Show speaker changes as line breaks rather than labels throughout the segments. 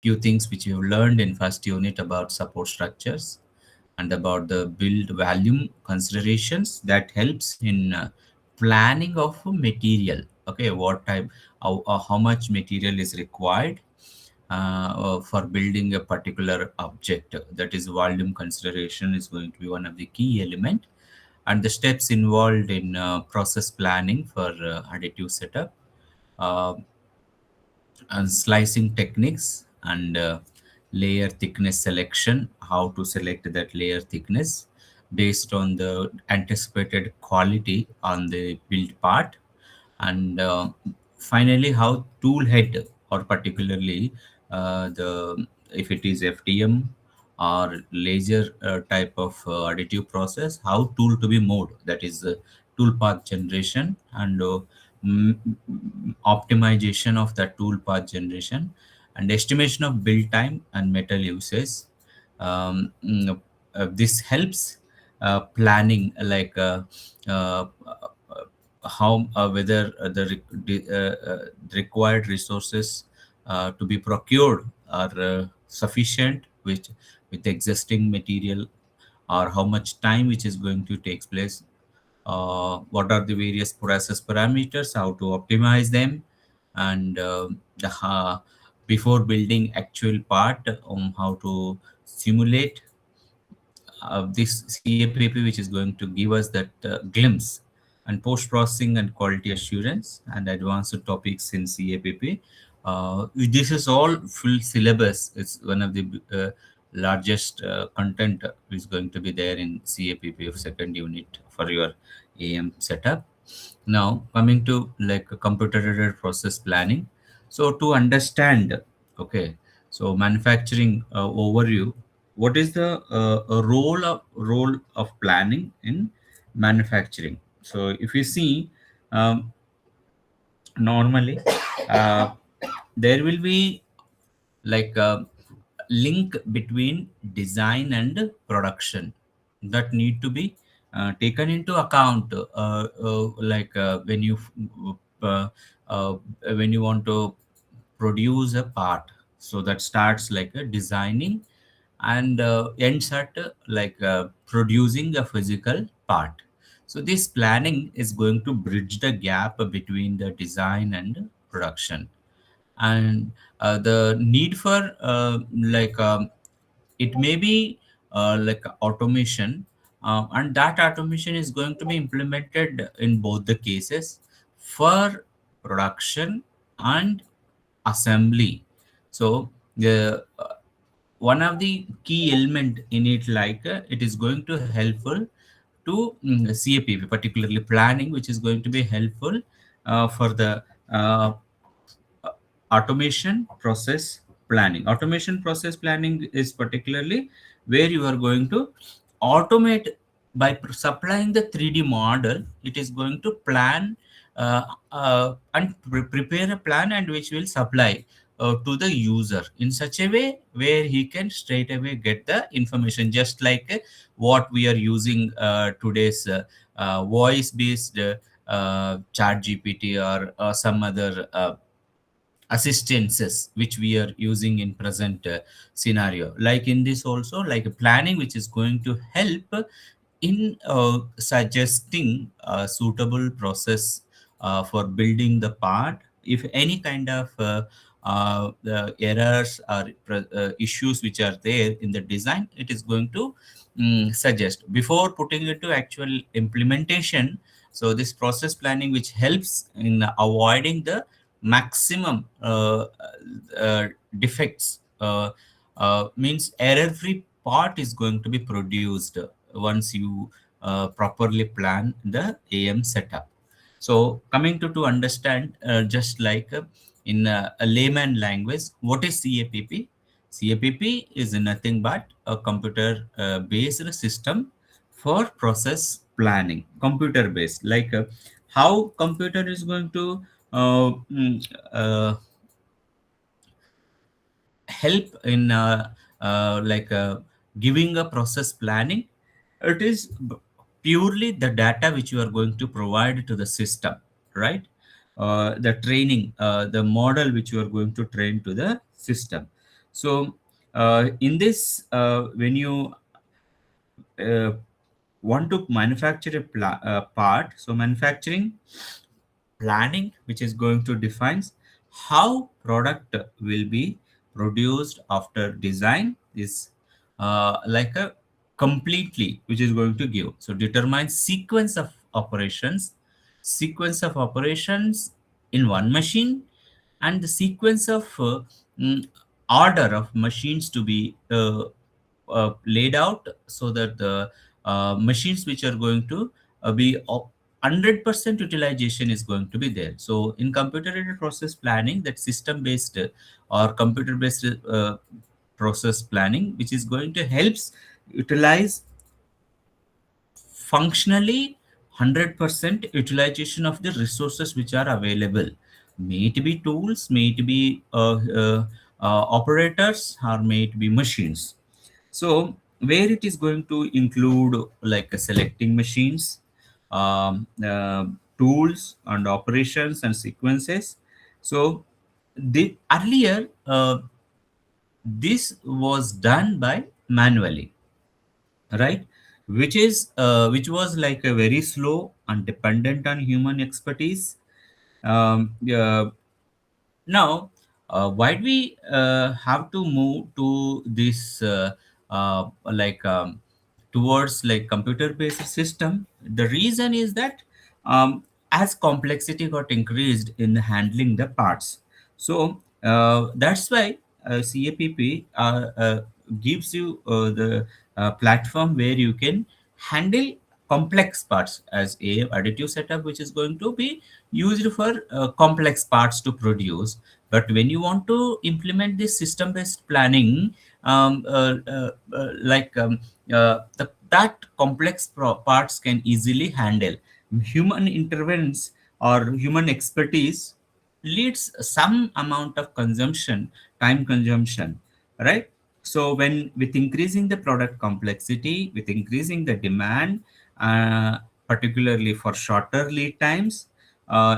few things which you've learned in first unit about support structures and about the build volume considerations that helps in planning of material. Okay, what type, how much material is required for building a particular object. That is volume consideration is going to be one of the key element, and the steps involved in process planning for additive setup, uh, and slicing techniques, and layer thickness selection, how to select that layer thickness based on the anticipated quality on the build part, and finally how tool head, or particularly the if it is FDM or laser type of additive process, how tool to be moved, that is tool path generation, and m- optimization of the tool path generation, and estimation of build time and metal usage. This helps planning, like how whether the required resources to be procured are sufficient with existing material, or how much time which is going to take place, what are the various process parameters, how to optimize them, and before building actual part, how to simulate this CAPP, which is going to give us that glimpse, and post processing and quality assurance and advanced topics in CAPP. This is all full syllabus. It's one of the largest content is going to be there in CAPP of second unit for your AM setup. Now coming to like a computer aided process planning. So to understand, okay, so manufacturing overview, what is the role of planning in manufacturing? So if you see, um, normally uh, there will be like a link between design and production that need to be taken into account, when you uh, uh, when you want to produce a part. So that starts like a designing and ends at producing a physical part. So this planning is going to bridge the gap between the design and production, and the need for it may be like automation, and that automation is going to be implemented in both the cases for production and assembly. So the one of the key element in it, like it is going to helpful to CAPP, particularly planning, which is going to be helpful for the uh, automation process planning. Automation process planning is particularly where you are going to automate by supplying the 3D model. It is going to plan and prepare a plan, and which will supply to the user in such a way where he can straight away get the information, just like what we are using today's voice based chat GPT, or some other assistances which we are using in present scenario. Like in this also, like planning, which is going to help in suggesting a suitable process for building the part. If any kind of the errors or issues which are there in the design, it is going to suggest before putting it to actual implementation. So this process planning, which helps in avoiding the maximum defects, means error free part is going to be produced once you properly plan the AM setup. So coming to understand, just like in a layman language, what is CAPP? CAPP is nothing but a computer based system for process planning. Computer based, like how computer is going to uh, mm, uh, help in giving a process planning. It is purely the data which you are going to provide to the system, right? The training, the model which you are going to train to the system. So in this, when you uh, want to manufacture a part, so manufacturing planning, which is going to define how product will be produced after design, is like a completely, which is going to give, so determine sequence of operations in one machine, and the sequence of mm, order of machines to be laid out, so that the machines which are going to be 100% utilization is going to be there. So in computer aided process planning, that system based or computer based process planning, which is going to helps utilize functionally 100% utilization of the resources which are available, may it be tools, may it be operators, or may it be machines. So where it is going to include like selecting machines, tools and operations and sequences. So the earlier this was done by manually, right, which was like a very slow and dependent on human expertise. Yeah, now, why do we have to move to this towards like computer-based system? The reason is that um, as complexity got increased in handling the parts, so that's why CAPP gives you the platform where you can handle complex parts as a additive setup, which is going to be used for complex parts to produce. But when you want to implement this system based planning, that complex parts can easily handle. Human interventions or human expertise leads some amount of consumption, time consumption, right? So when with increasing the product complexity, with increasing the demand, uh, particularly for shorter lead times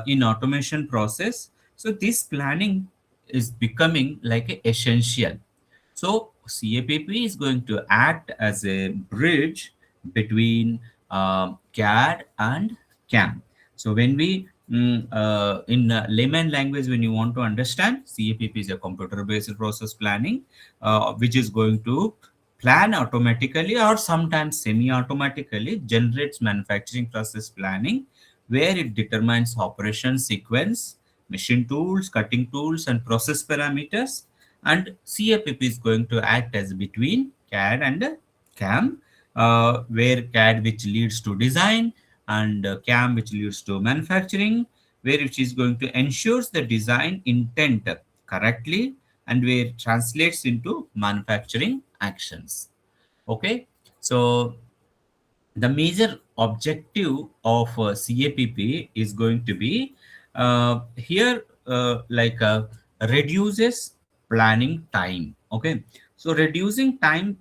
in automation process, so this planning is becoming like a essential. So CAPP is going to act as a bridge between CAD and CAM. So when we in layman language, when you want to understand, CAPP is a computer-based process planning, which is going to plan automatically or sometimes semi-automatically generates manufacturing process planning, where it determines operation sequence, machine tools, cutting tools, and process parameters. And CAPP is going to act as between CAD and CAM, where CAD which leads to design, and CAM which leads to manufacturing, where which is going to ensures the design intent correctly, and where it translates into manufacturing actions. Okay, so the major objective of CAPP is going to be here reduces planning time. Okay, so reducing time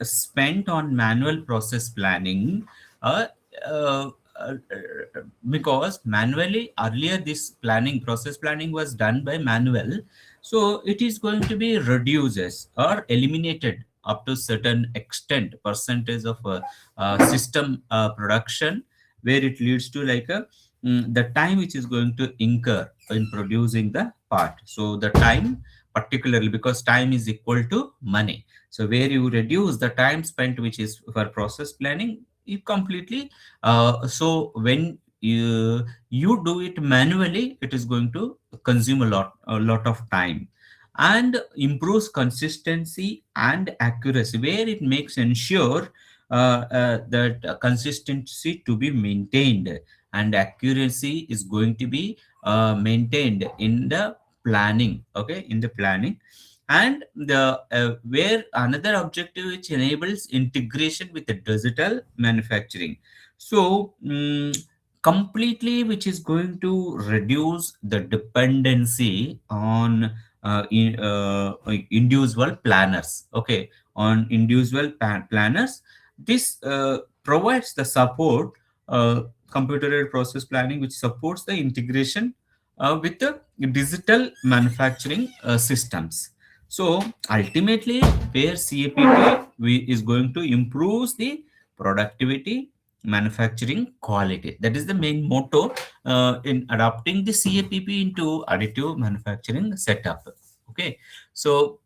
spent on manual process planning, uh, uh, uh, because manually earlier this planning process planning was done by manual, so it is going to be reduces or eliminated up to certain extent percentage of system production, where it leads to like the time which is going to incur in producing the part. So the time, particularly because time is equal to money, so where you reduce the time spent which is for process planning, you completely so when you do it manually, it is going to consume a lot of time, and improves consistency and accuracy, where it makes ensure that consistency to be maintained, and accuracy is going to be maintained in the planning. Okay, in the planning. And the where another objective which enables integration with the digital manufacturing, so completely, which is going to reduce the dependency on individual planners. Okay, on individual planners. This provides the support, computer aided process planning, which supports the integration with the digital manufacturing systems. So ultimately, where CAPP is going to improve the productivity, manufacturing quality. That is the main motto in adopting the CAPP into additive manufacturing setup. Okay, so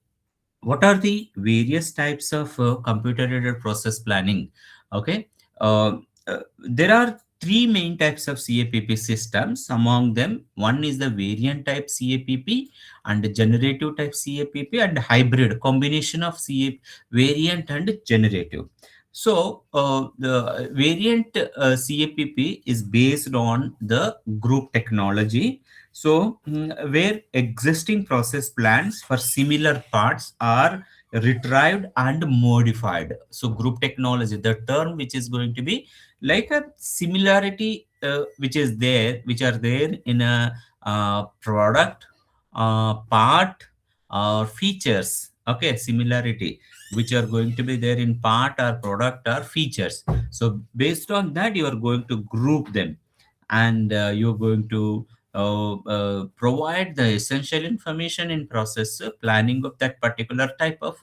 what are the various types of computer aided process planning? Okay, there are three main types of CAPP systems. Among them, one is the variant type CAPP, and the generative type CAPP, and hybrid combination of variant and generative. So the variant CAPP is based on the group technology. So where existing process plans for similar parts are retrieved and modified. So group technology, the term which is going to be like a similarity which are there in a product, part, or features. Okay, similarity which are going to be there in part or product or features. So based on that, you are going to group them, and you're going to provide the essential information in process planning of that particular type of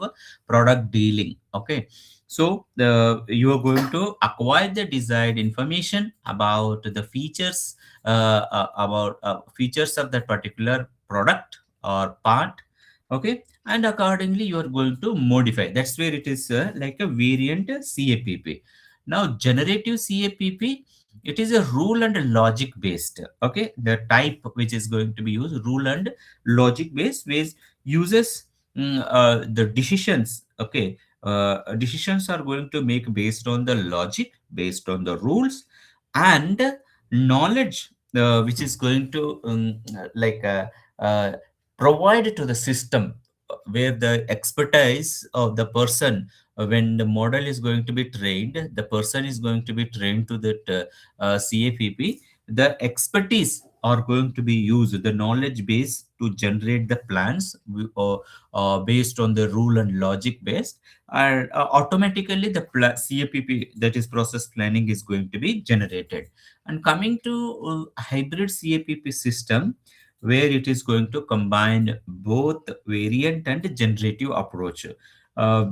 product dealing. Okay, so you are going to acquire the desired information about the features, about features of that particular product or part. Okay, and accordingly you are going to modify. That's where it is like a variant CAPP. Now generative CAPP, it is a rule and logic based. Okay, the type which is going to be used, rule and logic based, which uses the decisions. Okay, decisions are going to make based on the logic, based on the rules, and knowledge which is going to like provide to the system, where the expertise of the person, when the model is going to be trained, the person is going to be trained to that CAPP. The expertise are going to be used, the knowledge base, to generate the plans based on the rule and logic based, and automatically the CAPP, that is process planning, is going to be generated. And coming to hybrid CAPP system, where it is going to combine both variant and generative approach. Uh,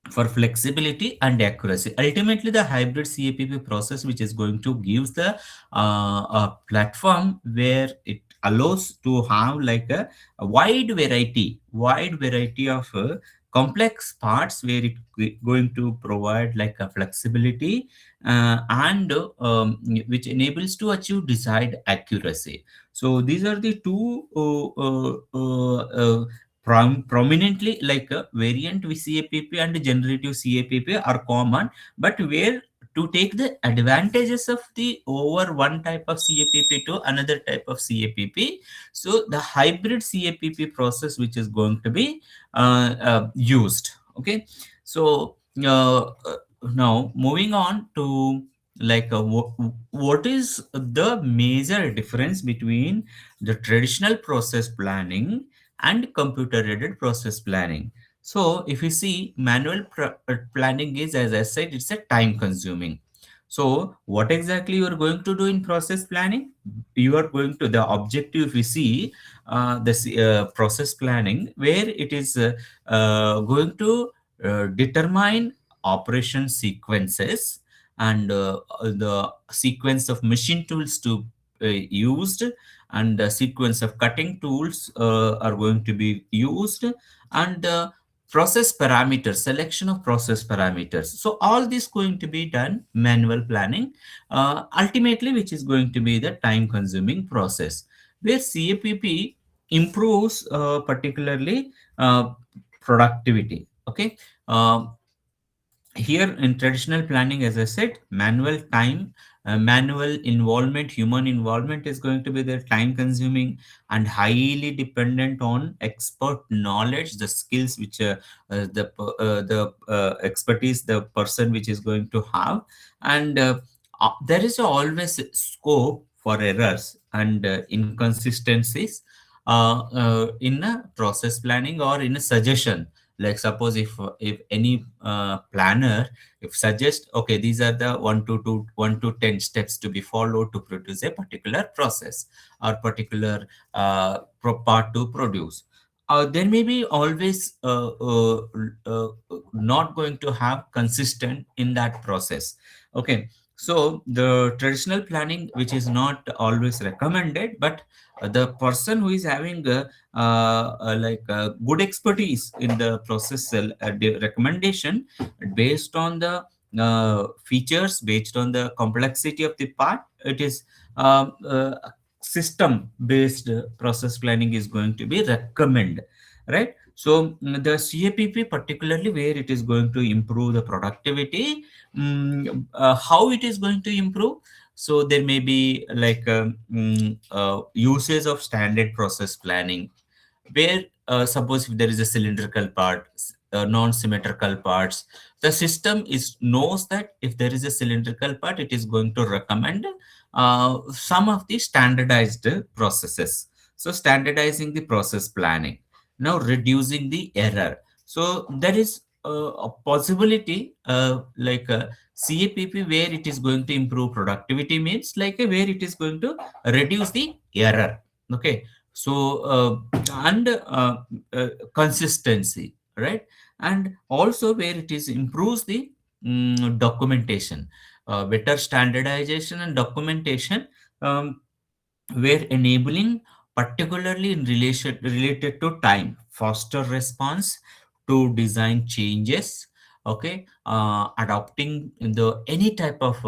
for flexibility and accuracy. Ultimately, the hybrid CAPP process, which is going to give the a platform where it allows to have like a wide variety of complex parts, where it going to provide like a flexibility and which enables to achieve desired accuracy. So these are the two prominently, like variant with CAPP and generative CAPP are common, but where to take the advantages of the over one type of CAPP to another type of CAPP. So the hybrid CAPP process which is going to be used. Okay, so now moving on to like what is the major difference between the traditional process planning and computer aided process planning. So if you see, manual planning is, as I said, it's a time consuming. So what exactly you are going to do in process planning? You are going to, the objective, if you see this process planning, where it is going to determine operation sequences, and the sequence of machine tools to used, and the sequence of cutting tools are going to be used, and process parameters, selection of process parameters. So all this going to be done manual planning, ultimately, which is going to be the time consuming process, where CAPP improves particularly productivity. Okay, here in traditional planning, as I said, manual time, manual involvement, human involvement is going to be the time consuming and highly dependent on expert knowledge, the skills which the expertise the person which is going to have. And there is always scope for errors and inconsistencies in a process planning or in a suggestion. Like suppose if any planner, if suggest, okay, these are the 1 to 10 steps to be followed to produce a particular process or particular part to produce. there may be always uh, not going to have consistent in that process. Okay, so the traditional planning, which is not always recommended, but the person who is having good expertise in the process the recommendation based on the features, based on the complexity of the part, it is system based process planning is going to be recommended, right? So the CAPP, particularly where it is going to improve the productivity, how it is going to improve. So there may be like usage of standard process planning, where suppose if there is a cylindrical part, non-symmetrical parts, the system is knows that if there is a cylindrical part, it is going to recommend some of the standardized processes. So standardizing the process planning, now reducing the error. So there is a possibility CAPP where it is going to improve productivity, means like where it is going to reduce the error. Okay, so consistency, right? And also where it is improves the documentation, better standardization and documentation, um, were enabling, particularly in relation related to time, faster response to design changes. Okay, adopting in the any type of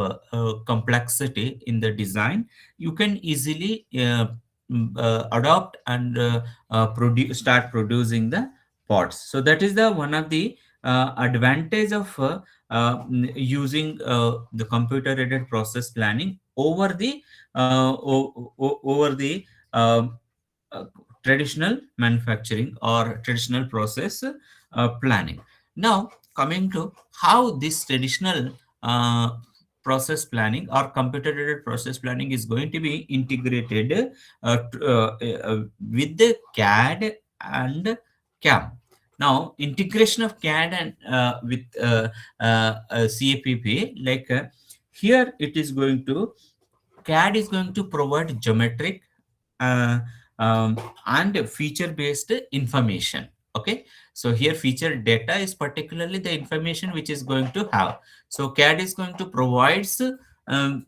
complexity in the design, you can easily adopt and start producing the pots. So that is the one of the advantage of using the computer aided process planning over the over the um, uh, traditional manufacturing or traditional process planning. Now, coming to how this traditional process planning or computer aided process planning is going to be integrated with the CAD and CAM. Now, integration of CAD and with CAPP, here it is going to CAD is going to provide geometric uh, and feature-based information. Okay, so here feature data is particularly the information which is going to have. So CAD is going to provide how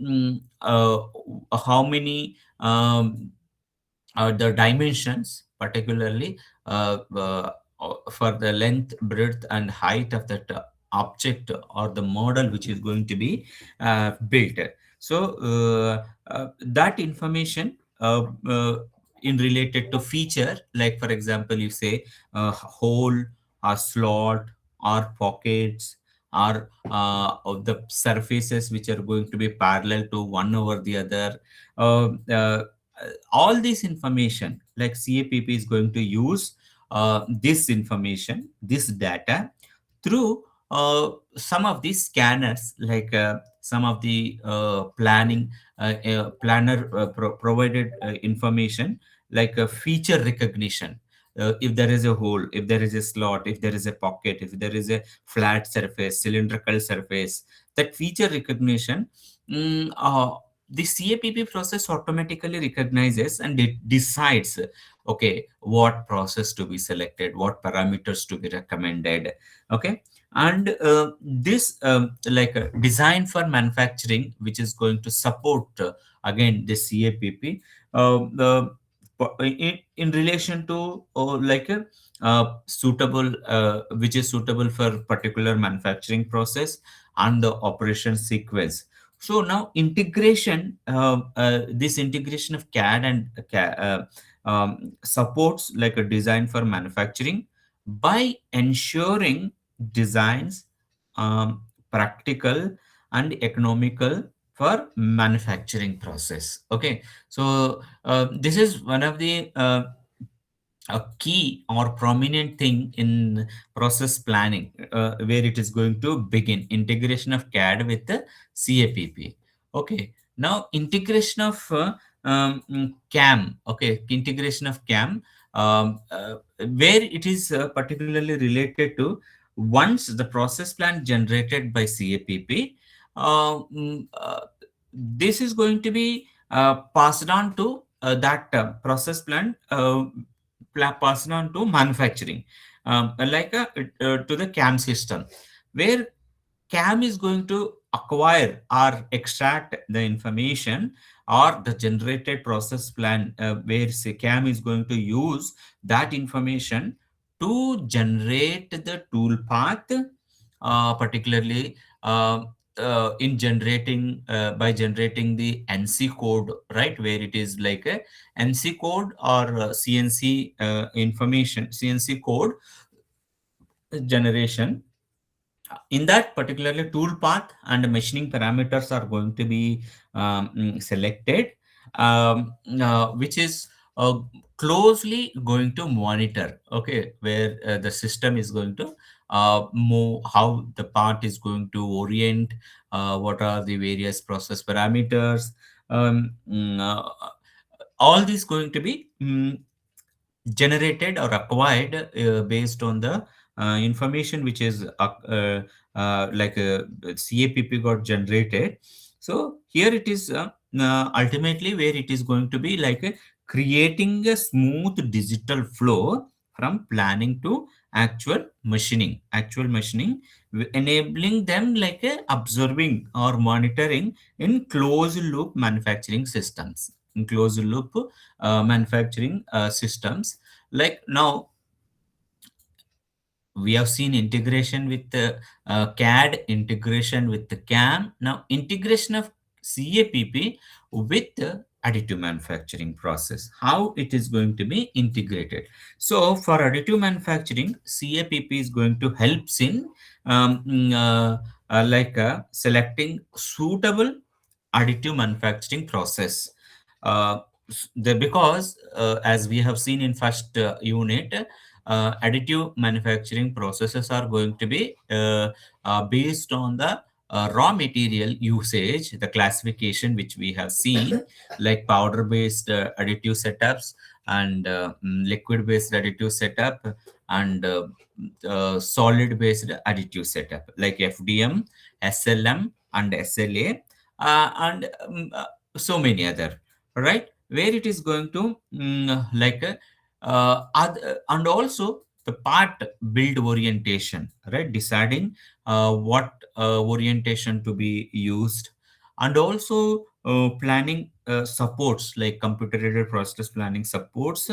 many the dimensions, particularly for the length, breadth, and height of that object or the model which is going to be built. So that information in related to feature, like for example, you say hole or slot or pockets or of the surfaces which are going to be parallel to one over the other. Uh, uh, all this information, like CAPP is going to use this information, this data, through some of these scanners, some of the planner provided information, like a feature recognition. If there is a hole, if there is a slot, if there is a pocket, if there is a flat surface, cylindrical surface, that feature recognition, the CAPP process automatically recognizes and it decides, okay, what process to be selected, what parameters to be recommended. Okay, and this design for manufacturing, which is going to support again the CAPP, in relation to suitable which is suitable for particular manufacturing process and the operation sequence. So now integration, this integration of CAD and supports like a design for manufacturing by ensuring designs practical and economical for manufacturing process. Okay, so this is one of the a key or prominent thing in process planning, where it is going to begin integration of CAD with the CAPP. Okay, now integration of CAM. Okay, integration of CAM, where it is particularly related to once the process plan generated by CAPP, this is going to be passed on to that process plan passed on to manufacturing, to the CAM system, where CAM is going to acquire or extract the information or the generated process plan, where say CAM is going to use that information to generate the tool path, particularly in generating by generating the NC code, right, where it is like a NC code or CNC information, CNC code generation. In that particularly tool path and machining parameters are going to be selected, which is closely going to monitor, okay, where the system is going to move, how the part is going to orient, what are the various process parameters, all these going to be generated or acquired based on the information which is CAPP got generated. So here it is ultimately where it is going to be like creating a smooth digital flow from planning to actual machining, enabling them like a observing or monitoring in closed loop manufacturing systems, in closed loop manufacturing systems. Like now we have seen integration with the CAD, integration with the CAM, now integration of CAPP with the additive manufacturing process, how it is going to be integrated. So for additive manufacturing, CAPP is going to help in selecting suitable additive manufacturing process. Because as we have seen in first unit, additive manufacturing processes are going to be based on the raw material usage, the classification which we have seen, like powder based additive setups and liquid based additive setup and solid based additive setup like FDM, SLM, and SLA, and so many other, right, where it is going to and also the part build orientation, right, deciding what orientation to be used, and also planning supports like computer aided process planning supports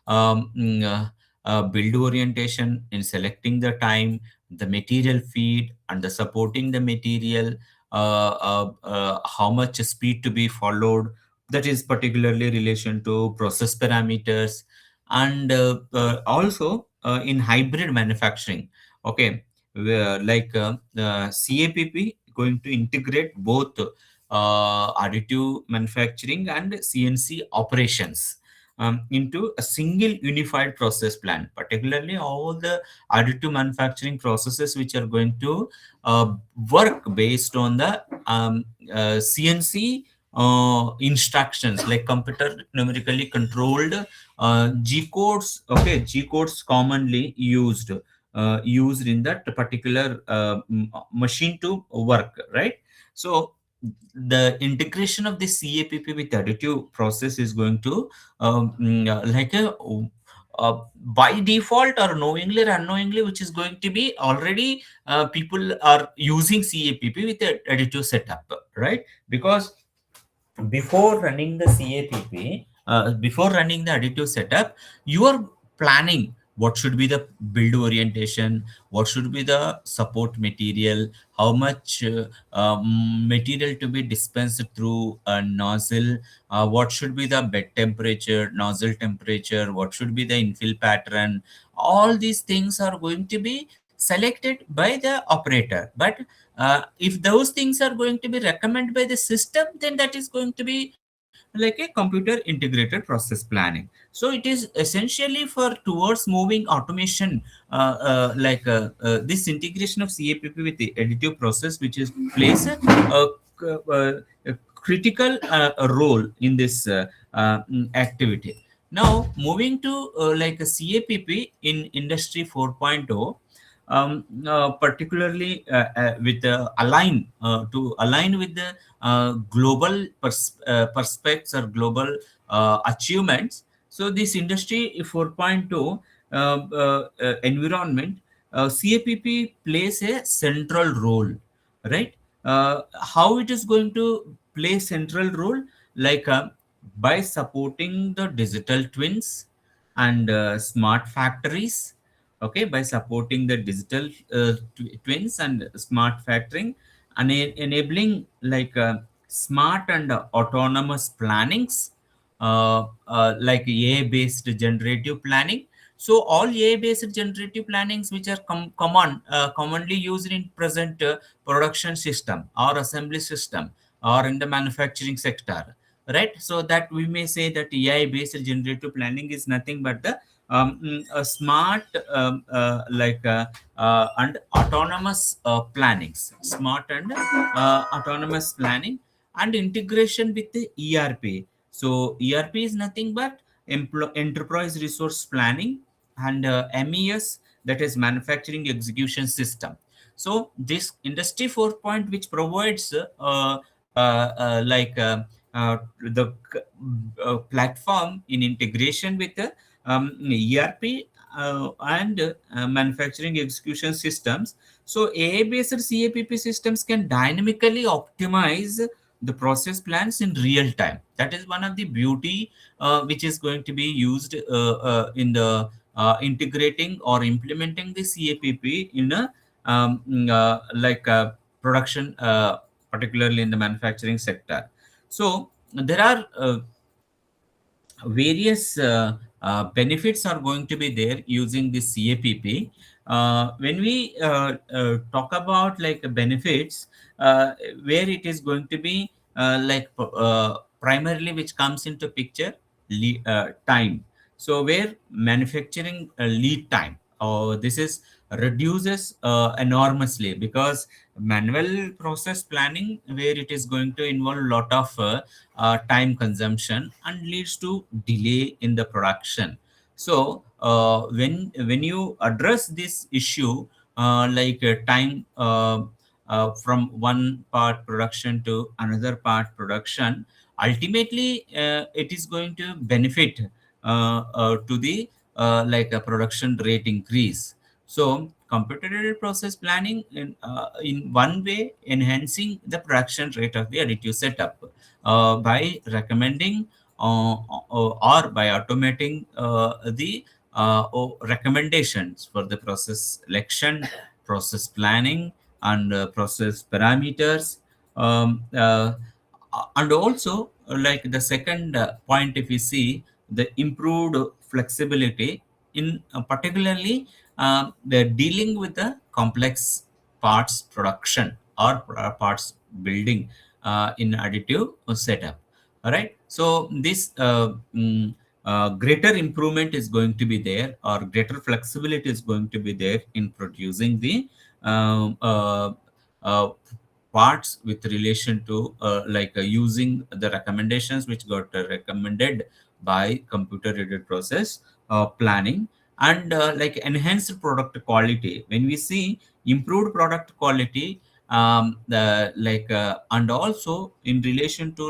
build orientation in selecting the time, the material feed, and the supporting the material, how much speed to be followed, that is particularly relation to process parameters, and also in hybrid manufacturing, okay, where CAPP going to integrate both additive manufacturing and CNC operations into a single unified process plan, particularly all the additive manufacturing processes which are going to uh, work based on the CNC instructions, like computer numerically controlled G codes. Okay, G codes commonly used in that particular machine to work, right? So the integration of the CAPP with additive process is going to by default or knowingly or unknowingly, which is going to be already people are using CAPP with the additive setup, right? Because before running the CAPP, before running the additive setup, you are planning what should be the build orientation, what should be the support material, how much material to be dispensed through a nozzle, what should be the bed temperature, nozzle temperature, what should be the infill pattern. All these things are going to be selected by the operator. But if those things are going to be recommended by the system, then that is going to be like a computer integrated process planning. So it is essentially for towards moving automation, this integration of CAPP with the additive process, which is plays a critical role in this activity. Now moving to like a CAPP in industry 4.0, particularly with to align with the global perspectives or global achievements. So this industry 4.2 environment, CAPP plays a central role, right? How it is going to play central role? Like by supporting the digital twins and smart factories, okay, by supporting the digital twins and smart factoring, and enabling like smart and autonomous plannings, like AI based generative planning. So all AI based generative plannings which are commonly used in present production system or assembly system or in the manufacturing sector, right? So that we may say that AI based generative planning is nothing but the a smart and autonomous plannings, smart and autonomous planning and integration with the ERP. So ERP is nothing but enterprise resource planning, and MES, that is manufacturing execution system. So this industry 4 point which provides the platform in integration with the ERP and manufacturing execution systems. So AI based CAPP systems can dynamically optimize the process plans in real time. That is one of the beauty which is going to be used in the integrating or implementing the CAPP in a production, particularly in the manufacturing sector. So there are various benefits are going to be there using this CAPP. When we talk about like benefits, where it is going to be primarily which comes into picture, time. So where manufacturing lead time, this is reduces enormously, because manual process planning where it is going to involve a lot of time consumption and leads to delay in the production. So when you address this issue, time from one part production to another part production, ultimately it is going to benefit to the like a production rate increase. So computer aided process planning in one way enhancing the production rate of the additive setup by recommending or by automating the recommendations for the process selection, process planning, and process parameters. Um, uh, and also, like the second point, if you see the improved flexibility in particularly the dealing with the complex parts production or parts building in additive setup. All right. So this greater improvement is going to be there, or greater flexibility is going to be there in producing the um, uh, uh, parts with relation to using the recommendations which got recommended by computer aided process planning, and like enhanced product quality. When we see improved product quality, and also in relation to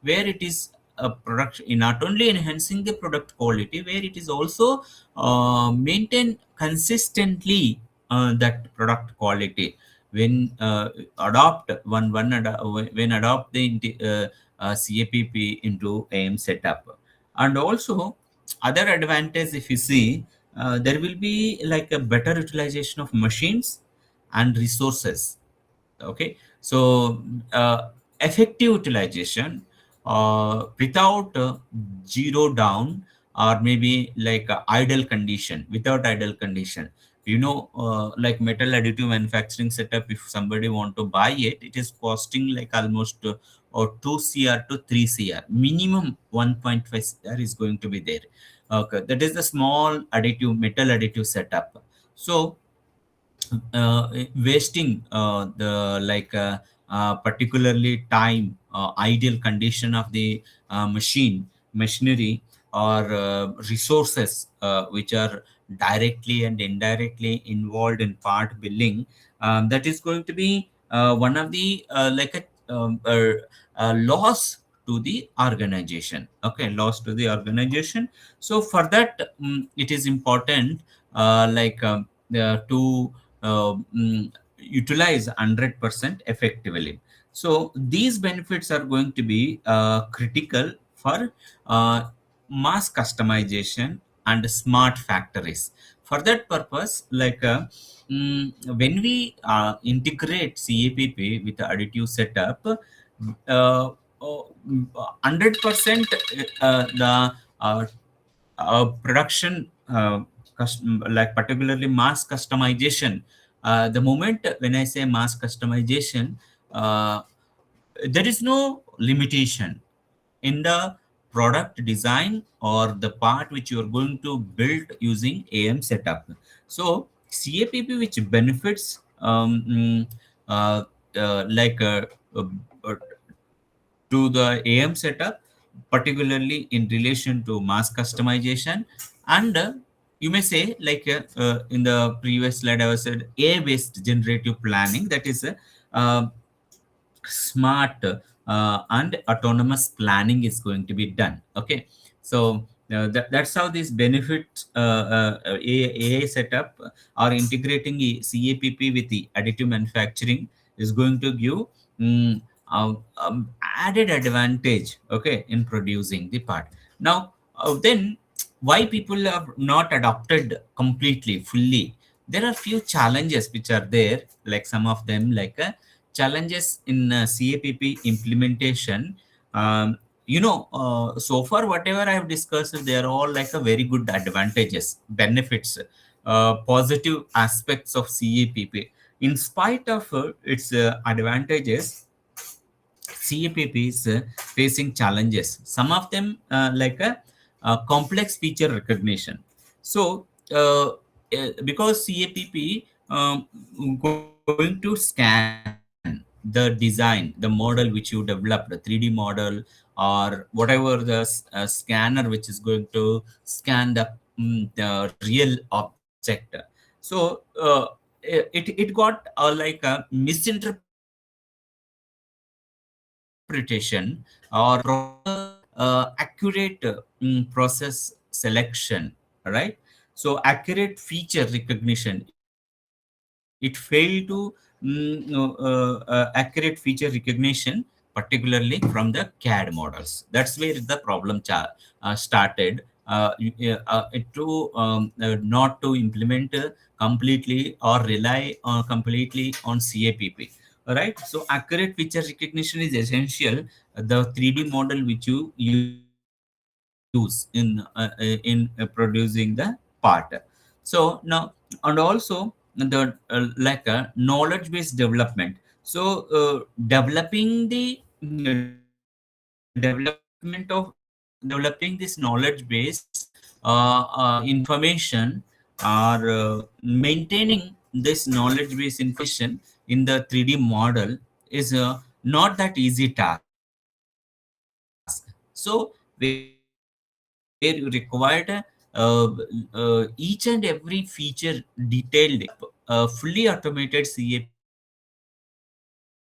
where it is a product, not only enhancing the product quality, where it is also maintain consistently that product quality when adopt when adopt the CAPP into AIM setup. And also other advantage, if you see, there will be like a better utilization of machines and resources. Okay, so effective utilization without zero down, or maybe like idle condition, without idle condition. Like metal additive manufacturing setup, if somebody want to buy it, it is costing like almost or 2 cr to 3 cr, minimum 1.5 cr is going to be there. Okay, that is the small additive metal additive setup. So wasting the particularly time, ideal condition of the machinery, or resources which are directly and indirectly involved in part billing. That is going to be one of the loss to the organization. Okay, loss to the organization. So for that, it is important, to utilize 100% effectively. So these benefits are going to be critical for uh, mass customization and smart factories. For that purpose, when we integrate CAPP with the additive setup, 100% the production, particularly mass customization. The moment when I say mass customization, uh, there is no limitation in the product design or the part which you are going to build using AM setup. So CAPP, which benefits uh, uh, uh, to the AM setup, particularly in relation to mass customization. And you may say, in the previous slide, I was said AI-based generative planning, that is smart and autonomous planning is going to be done. Okay, so that's how this benefit AI setup or integrating the CAPP with the additive manufacturing is going to give mm, added advantage, okay, in producing the part. Now then, why people have not adopted completely fully? There are few challenges which are there, like some of them, challenges in CAPP implementation. So far whatever I have discussed, they are all like a very good advantages, benefits, positive aspects of CAPP. In spite of its advantages, CAPP is facing challenges. Some of them, complex feature recognition. So, because CAPP going to scan the design, the model which you developed, the 3D model, or whatever the scanner which is going to scan the real object. So, it got like a misinterpretation or proper accurate process selection, right? So accurate feature recognition, it failed to accurate feature recognition, particularly from the CAD models. That's where the problem started. Not to implement completely or rely completely on CAPP. All right. So accurate feature recognition is essential. The 3D model which you use in producing the part. So now, and also the knowledge based development. So developing the developing this knowledge base information, or maintaining this knowledge base information in the 3D model is not that easy task. So where you required each and every feature detailed fully automated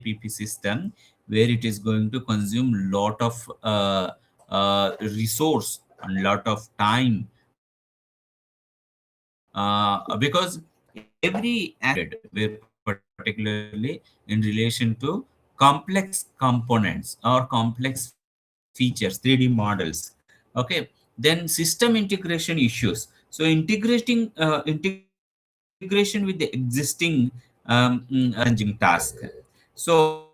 CAPP system, where it is going to consume lot of resource and lot of time, because every aspect is automated, where particularly in relation to complex components or complex features, 3D models. Okay, then system integration issues. So integration with the existing challenging task. So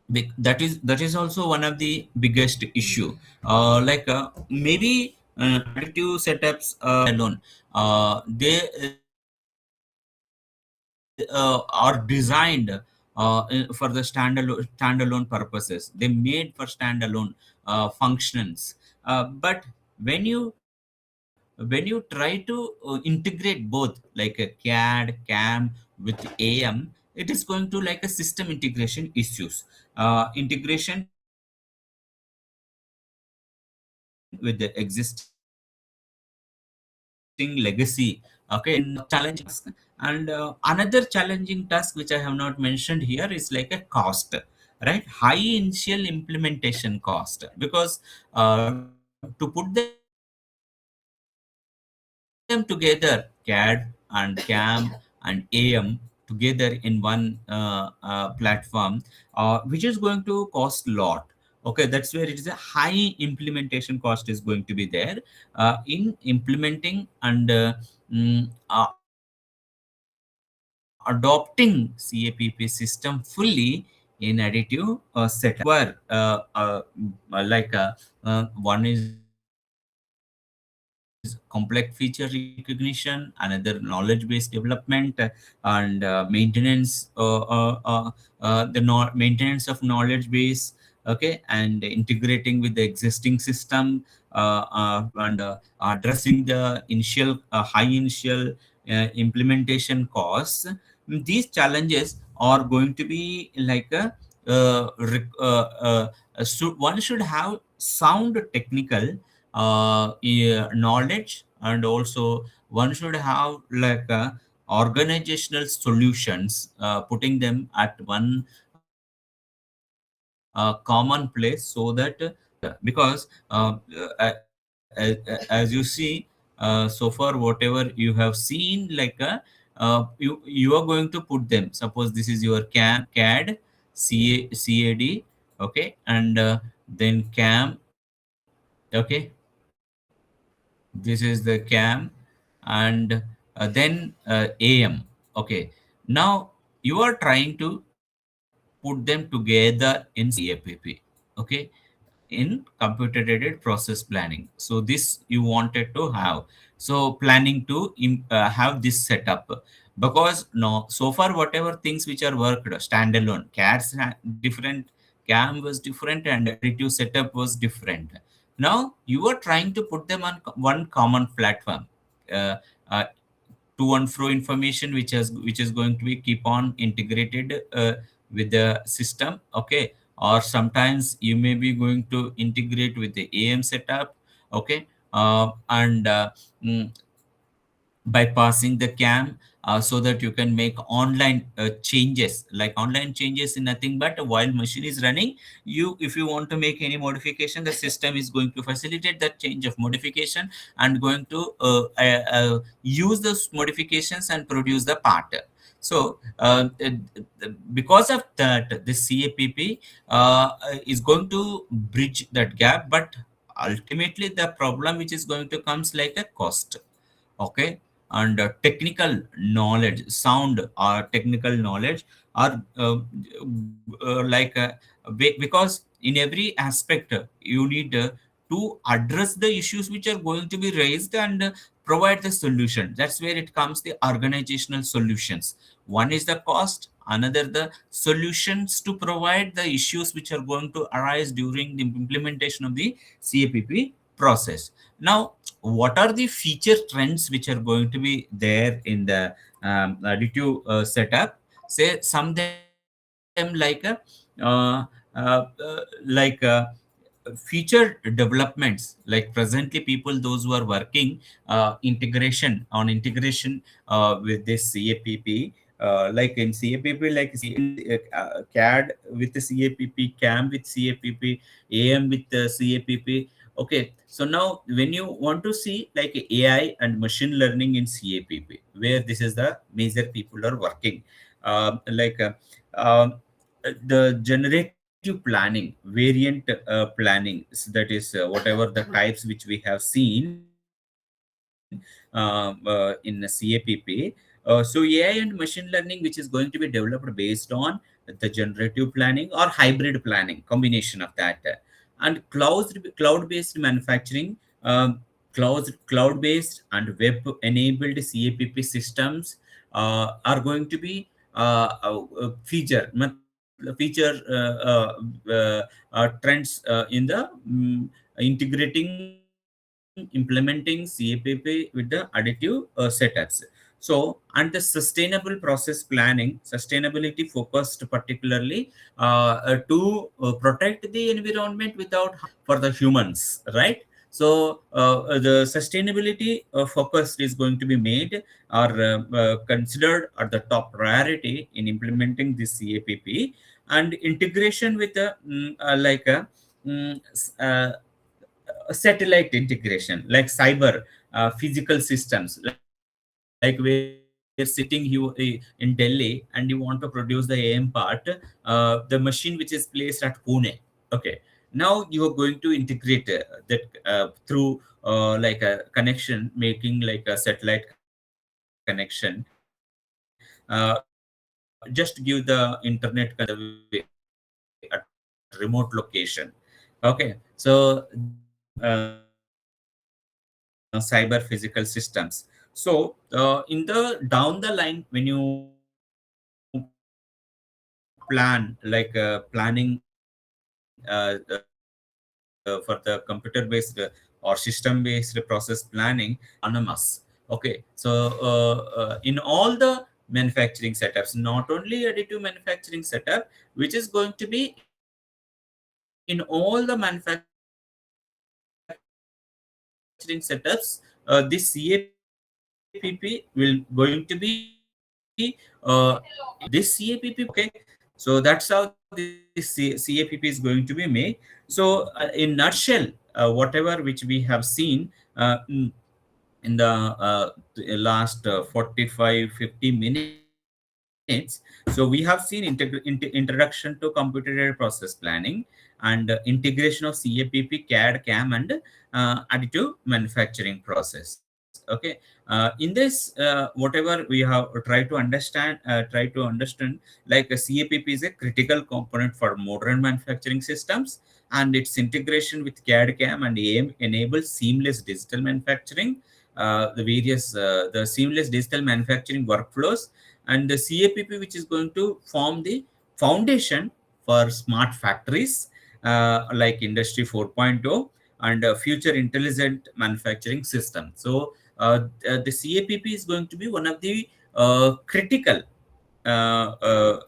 that is also one of the biggest issue. Maybe additive setups standalone. They are designed for the standalone purposes. They made for standalone functions. But when you try to integrate both, like a CAD, CAM with AM, it is going to like a system integration issues. Integration with the existing legacy system, like CAD, CAM, or whatever the Okay, in challenging task. And another challenging task which I have not mentioned here is like a cost, right? High initial implementation cost, because to put them together, CAD and CAM and AM together in one platform, which is going to cost a lot. Okay, that's where it is a high implementation cost is going to be there in implementing and adopting CAPP system fully in additive setup. So these require one is complex feature recognition, another knowledge based development, and maintenance of knowledge base. Okay, and integrating with the existing system, and addressing the initial high initial implementation costs. These challenges are going to be like a one should have sound technical knowledge, and also one should have like organizational solutions, putting them at one common place, so that because as you see, so far whatever you have seen, like you are going to put them, suppose this is your CAD, CAD, okay, and then CAM, okay, this is the CAM, and then AM. Okay, now you are trying to put them together in CAPP. Okay, in computer aided process planning. So this you wanted to have. So planning to have this setup, because no, so far whatever things which are worked standalone, different, CAM was different, and additive setup was different. Now you are trying to put them on one common platform. Uh, uh, to and fro information which is going to be keep on integrated with the system. Okay, or sometimes you may be going to integrate with the AM setup. Okay, and bypassing the CAM, so that you can make online changes. Like online changes in nothing but while machine is running, you, if you want to make any modification, the system is going to facilitate that change of modification, and going to use those modifications and produce the part. So because of that, the CAPP is going to bridge that gap, but ultimately the problem which is going to comes like a cost. Okay, and technical knowledge, sound or technical knowledge are like because in every aspect you need to address the issues which are going to be raised, and provide the solution. That's where it comes the organizational solutions. One is the cost, another the solutions to provide the issues which are going to arise during the implementation of the CAPP process. Now, what are the feature trends which are going to be there in the additive setup? Say some them like like feature developments, like presently people those who are working integration with this CAPP, like in CAPP, like CAD with the CAPP, CAM with CAPP, AM with the CAPP. Okay, so now when you want to see like AI and machine learning in CAPP, where this is the major people are working, like um, the generative planning, variant planning, that is whatever the types which we have seen in CAPP. So AI and machine learning, which is going to be developed based on the generative planning or hybrid planning, combination of that. And cloud based manufacturing, cloud based and web enabled CAPP systems are going to be feature trends in the implementing CAPP with the additive setups. So, and the sustainable process planning, sustainability focused particularly to protect the environment without harm for the humans, right? So the sustainability focus is going to be made or considered at the top priority in implementing this CAPP, and integration with like a satellite integration, like cyber physical systems, like where sitting you in Delhi and you want to produce the AM part, the machine which is placed at Pune. Okay, now you are going to integrate that through like a connection, making like a satellite connection, just give the internet connectivity at remote location. Okay, so this is going to be cyber physical systems. So in the down the line, when you plan like planning for the computer-based or system-based process planning, autonomous. Okay, so in all the manufacturing setups, not only additive manufacturing setup, which is going to be in all the manufacturing setups, this CAPP will going to be integrated in this CAPP. Okay, so that's how this CAPP is going to be made. So in nutshell, whatever which we have seen in the last 45 50 minutes, so we have seen introduction to computer-aided process planning and integration of CAPP, CAD, CAM, and additive manufacturing process. Okay, in this whatever we have try to understand, like a CAPP is a critical component for modern manufacturing systems, and its integration with CAD, CAM, and AM enables seamless digital manufacturing, the seamless digital manufacturing workflows, and the CAPP, which is going to form the foundation for smart factories like Industry 4.0 and future intelligent manufacturing system. So the CAPP is going to be one of the critical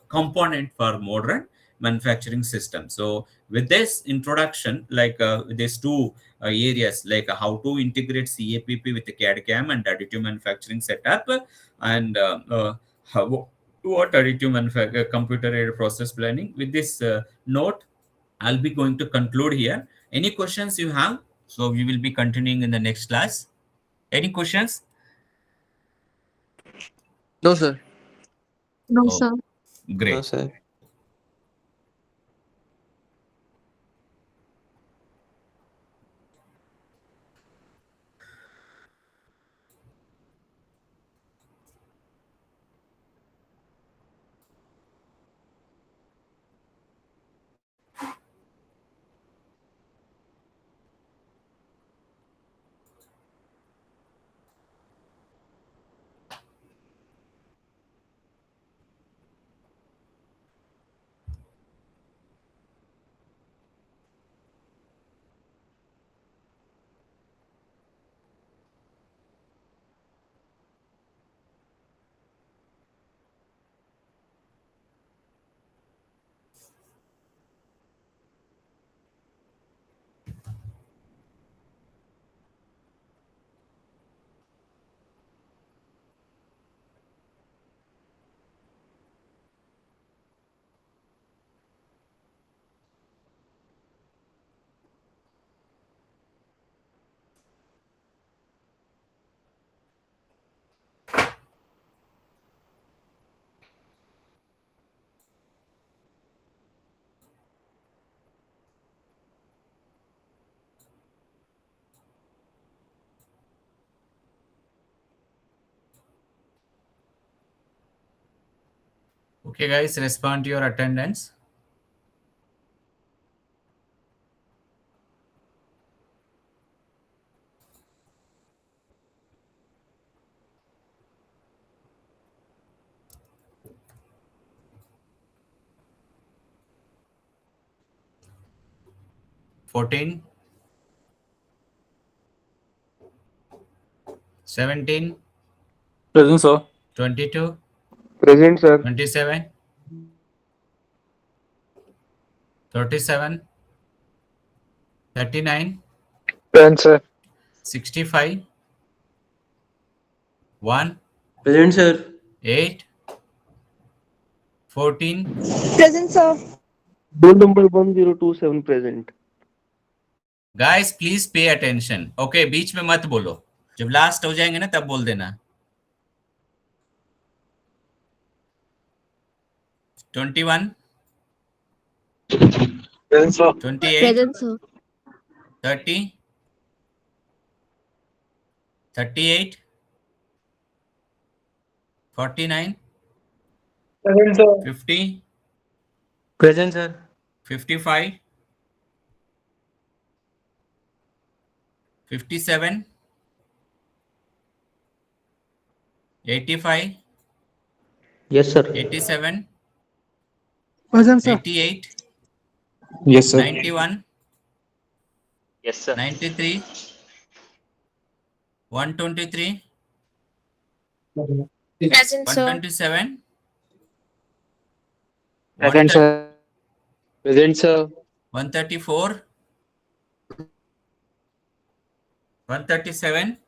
component for modern manufacturing system. So with this introduction, like these two areas, like how to integrate CAPP with the CAD CAM and additive manufacturing setup, and how, what additive computer aided process planning. With this note, I'll be going to conclude here. Any questions you have? So we will be continuing in the next class. Any questions?
No, sir.
No,
Oh,
sir.
No,
great.
sir.
Okay, guys, respond to your attendance. 14, 17,
Present, sir.
22,
Present, sir.
27, 37, 39,
Present, sir.
65, 1,
Present, sir.
8, 14.
Present, sir.
Roll number 1027 present.
Guys please pay attention. Okay, बीच में मत बोलो. जब last हो जाएंगे ना तब बोल देना. 21,
Present, sir.
28,
Present, sir.
30, 38, 49,
Present, sir.
50,
Present, sir.
55, 57, 85,
Yes, sir.
87,
Present, sir.
88,
Yes, sir.
91,
Yes, sir.
93, 123,
Present, sir.
127,
Present,
130,
sir. Present, sir.
134, 137,